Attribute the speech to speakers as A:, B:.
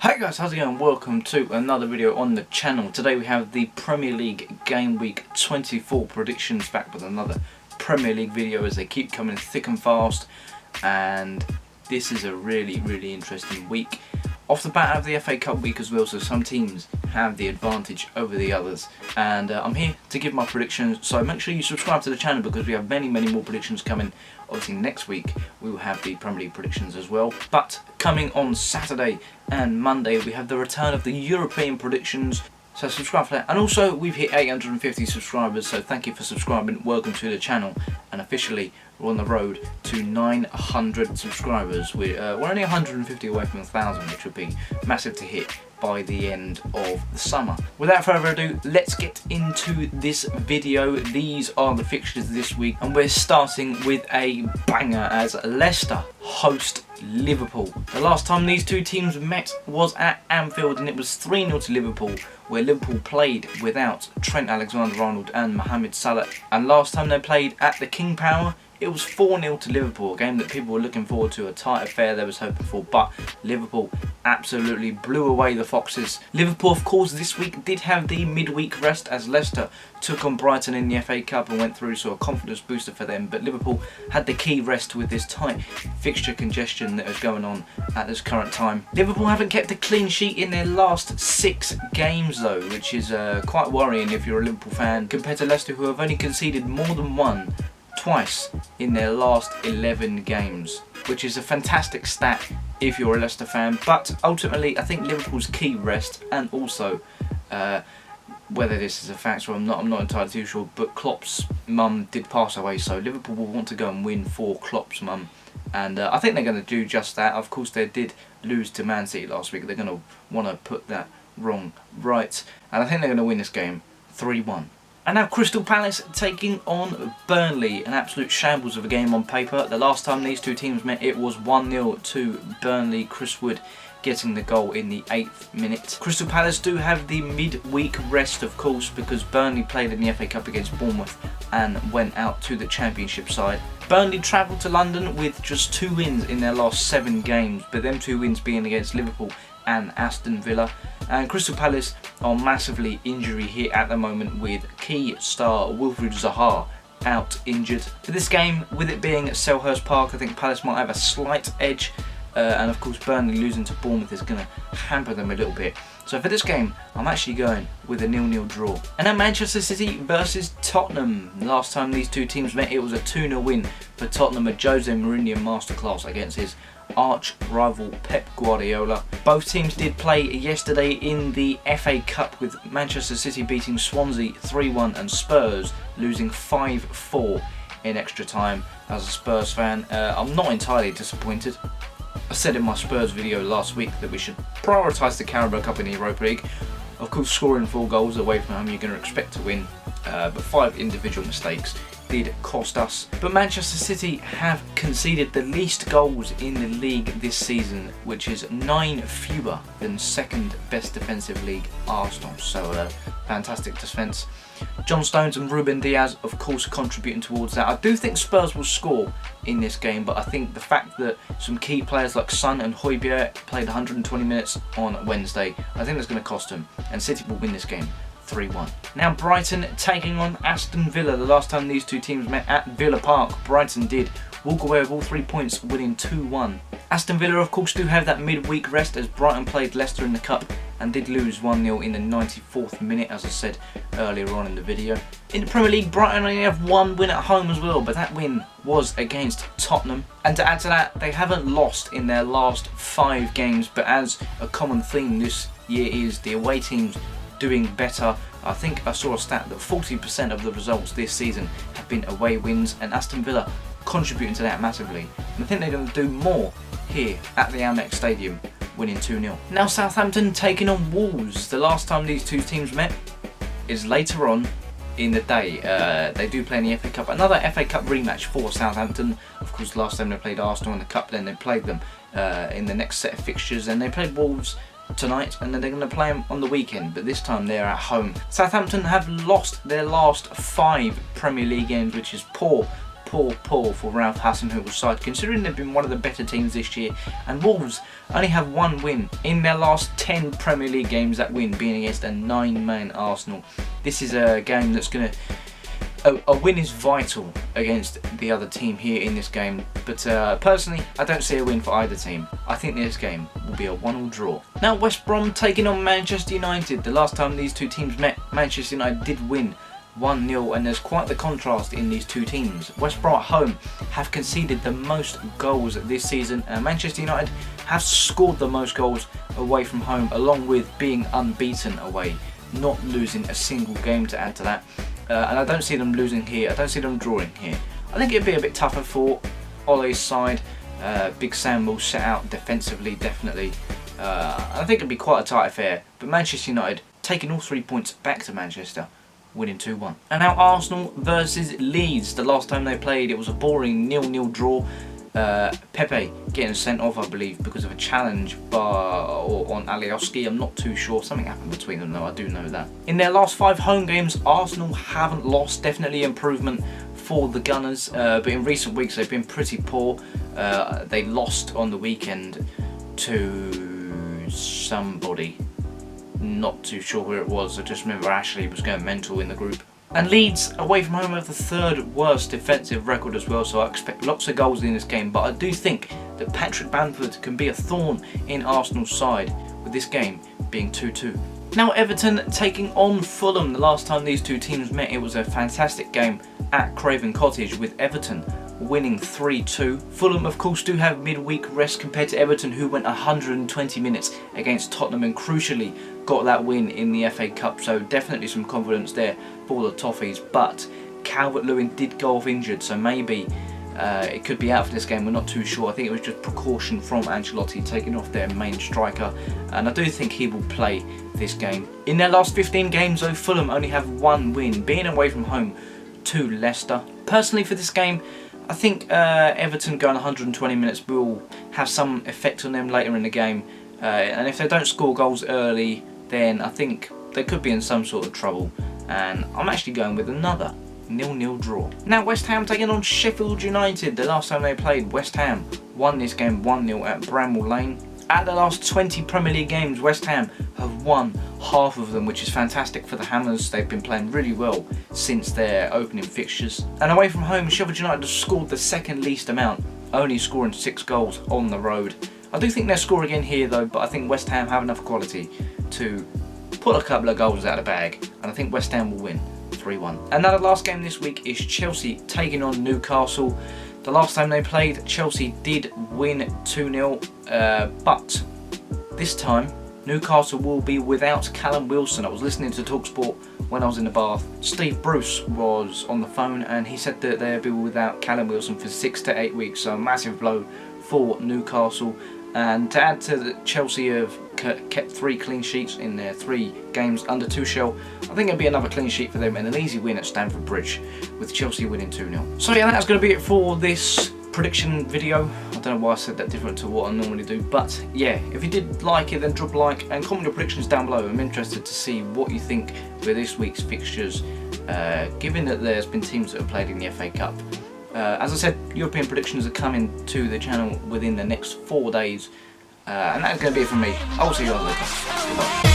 A: Hi guys, how's it going? Welcome to another video on the channel. Today we have the Premier League Game Week 24 predictions, back with another Premier League video as they keep coming thick and fast, and this is a really interesting week. Off the bat of the FA Cup week as well, so some teams have the advantage over the others, and I'm here to give my predictions, so make sure you subscribe to the channel because we have many more predictions coming. Obviously next week we will have the Premier League predictions as well, but coming on Saturday and Monday we have the return of the European predictions, so subscribe for that. And also we've hit 850 subscribers, so thank you for subscribing, welcome to the channel, and officially we're on the road to 900 subscribers. We're only 150 away from 1,000, which would be massive to hit by the end of the summer. Without further ado, let's get into this video. These are the fixtures this week, and we're starting with a banger as Leicester host Liverpool. The last time these two teams met was at Anfield, and it was 3-0 to Liverpool, where Liverpool played without Trent Alexander-Arnold and Mohamed Salah. And last time they played at the King Power, it was 4-0 to Liverpool, a game that people were looking forward to, a tight affair they was hoping for, but Liverpool absolutely blew away the Foxes. Liverpool, of course, this week did have the midweek rest as Leicester took on Brighton in the FA Cup and went through, so a confidence booster for them, but Liverpool had the key rest with this tight fixture congestion that was going on at this current time. Liverpool haven't kept a clean sheet in their last 6 games though, which is quite worrying if you're a Liverpool fan, compared to Leicester, who have only conceded more than twice in their last 11 games, which is a fantastic stat if you're a Leicester fan. But ultimately I think Liverpool's key rest, and also whether this is a fact or I'm not entirely too sure, but Klopp's mum did pass away, so Liverpool will want to go and win for Klopp's mum, and I think they're going to do just that. Of course they did lose to Man City last week, they're going to want to put that wrong right, and I think they're going to win this game 3-1. And now Crystal Palace taking on Burnley, an absolute shambles of a game on paper. The last time these two teams met, it was 1-0 to Burnley, Chris Wood getting the goal in the 8th minute. Crystal Palace do have the midweek rest, of course, because Burnley played in the FA Cup against Bournemouth and went out to the Championship side. Burnley travelled to London with just 2 wins in their last 7 games, but them 2 wins being against Liverpool and Aston Villa. And Crystal Palace are massively injury hit at the moment, with key star Wilfried Zaha out injured. For this game, with it being at Selhurst Park, I think Palace might have a slight edge, and of course Burnley losing to Bournemouth is going to hamper them a little bit. So for this game, I'm actually going with a 0-0 draw. And now Manchester City versus Tottenham. Last time these two teams met, it was a 2-0 win for Tottenham, a Jose Mourinho masterclass against his arch rival Pep Guardiola. Both teams did play yesterday in the FA Cup, with Manchester City beating Swansea 3-1 and Spurs losing 5-4 in extra time. As a Spurs fan, I'm not entirely disappointed. I said in my Spurs video last week that we should prioritise the Carabao Cup in the Europa League. Of course, scoring 4 goals away from home, you're going to expect to win, but 5 individual mistakes did cost us. But Manchester City have conceded the least goals in the league this season, which is 9 fewer than second best defensive league Arsenal, so fantastic defence. John Stones and Ruben Diaz, of course, contributing towards that. I do think Spurs will score in this game, but I think the fact that some key players like Son and Højbjerg played 120 minutes on Wednesday, I think that's going to cost them, and City will win this game 3-1. Now Brighton taking on Aston Villa. The last time these two teams met at Villa Park, Brighton did walk away with all 3 points, winning 2-1. Aston Villa, of course, do have that midweek rest, as Brighton played Leicester in the Cup and did lose 1-0 in the 94th minute, as I said earlier on in the video. In the Premier League, Brighton only have 1 win at home as well, but that win was against Tottenham. And to add to that, they haven't lost in their last 5 games, but as a common theme this year is the away teams doing better. I think I saw a stat that 40% of the results this season have been away wins, and Aston Villa contributing to that massively. And I think they're going to do more here at the Amex Stadium, winning 2-0. Now Southampton taking on Wolves. The last time these two teams met is later on in the day. They do play in the FA Cup. Another FA Cup rematch for Southampton. Of course, last time they played Arsenal in the Cup, then they played them in the next set of fixtures, and they played Wolves tonight, and then they're going to play them on the weekend, but this time they're at home. Southampton have lost their last 5 Premier League games, which is poor poor for Ralph Hasenhüttl's side, considering they've been one of the better teams this year. And Wolves only have one win in their last 10 Premier League games, that win being against a 9-man Arsenal. This is a game that's going to... A win is vital against the other team here in this game, but personally I don't see a win for either team. I think this game will be a 1-1 draw. Now West Brom taking on Manchester United. The last time these two teams met, Manchester United did win 1-0, and there's quite the contrast in these two teams. West Brom at home have conceded the most goals this season, and Manchester United have scored the most goals away from home, along with being unbeaten away, not losing a single game to add to that. And I don't see them losing here, I don't see them drawing here. I think it'd be a bit tougher for Ole's side. Big Sam will set out defensively, definitely. I think it'd be quite a tight affair, but Manchester United taking all 3 points back to Manchester, winning 2-1. And now Arsenal versus Leeds. The last time they played it was a boring 0-0 draw. Pepe getting sent off, I believe, because of a challenge on Alioski. I'm not too sure. Something happened between them though, I do know that. In their last 5 home games, Arsenal haven't lost. Definitely improvement for the Gunners, but in recent weeks they've been pretty poor. They lost on the weekend to somebody. Not too sure where it was. I just remember Ashley was going mental in the group. And Leeds away from home have the 3rd worst defensive record as well, so I expect lots of goals in this game, but I do think that Patrick Bamford can be a thorn in Arsenal's side, with this game being 2-2. Now Everton taking on Fulham. The last time these two teams met it was a fantastic game at Craven Cottage, with Everton winning 3-2. Fulham of course do have midweek rest compared to Everton, who went 120 minutes against Tottenham and crucially got that win in the FA Cup, so definitely some confidence there for the Toffees. But Calvert-Lewin did go off injured, so maybe it could be out for this game, we're not too sure. I think it was just precaution from Ancelotti taking off their main striker, and I do think he will play this game. In their last 15 games though, Fulham only have 1 win, being away from home to Leicester. Personally for this game, I think Everton going 120 minutes will have some effect on them later in the game, and if they don't score goals early, then I think they could be in some sort of trouble, and I'm actually going with another 0-0 draw. Now West Ham taking on Sheffield United. The last time they played, West Ham won this game 1-0 at Bramall Lane. At the last 20 Premier League games, West Ham have won half of them, which is fantastic for the Hammers. They've been playing really well since their opening fixtures. And away from home, Sheffield United have scored the 2nd least amount, only scoring 6 goals on the road. I do think they'll score again here though, but I think West Ham have enough quality to put a couple of goals out of the bag, and I think West Ham will win 3-1. And now the last game this week is Chelsea taking on Newcastle. The last time they played, Chelsea did win 2-0, but this time Newcastle will be without Callum Wilson. I was listening to TalkSport when I was in the bath. Steve Bruce was on the phone and he said that they'll be without Callum Wilson for 6 to 8 weeks, so a massive blow for Newcastle. And to add to that, Chelsea have kept 3 clean sheets in their 3 games under Tuchel. I think it'll be another clean sheet for them and an easy win at Stamford Bridge, with Chelsea winning 2-0. So yeah, that's going to be it for this prediction video. I don't know why I said that different to what I normally do, but yeah, if you did like it, then drop a like and comment your predictions down below. I'm interested to see what you think with this week's fixtures, given that there's been teams that have played in the FA Cup. As I said, European predictions are coming to the channel within the next 4 days, and that's going to be it from me. I will see you on later. Goodbye.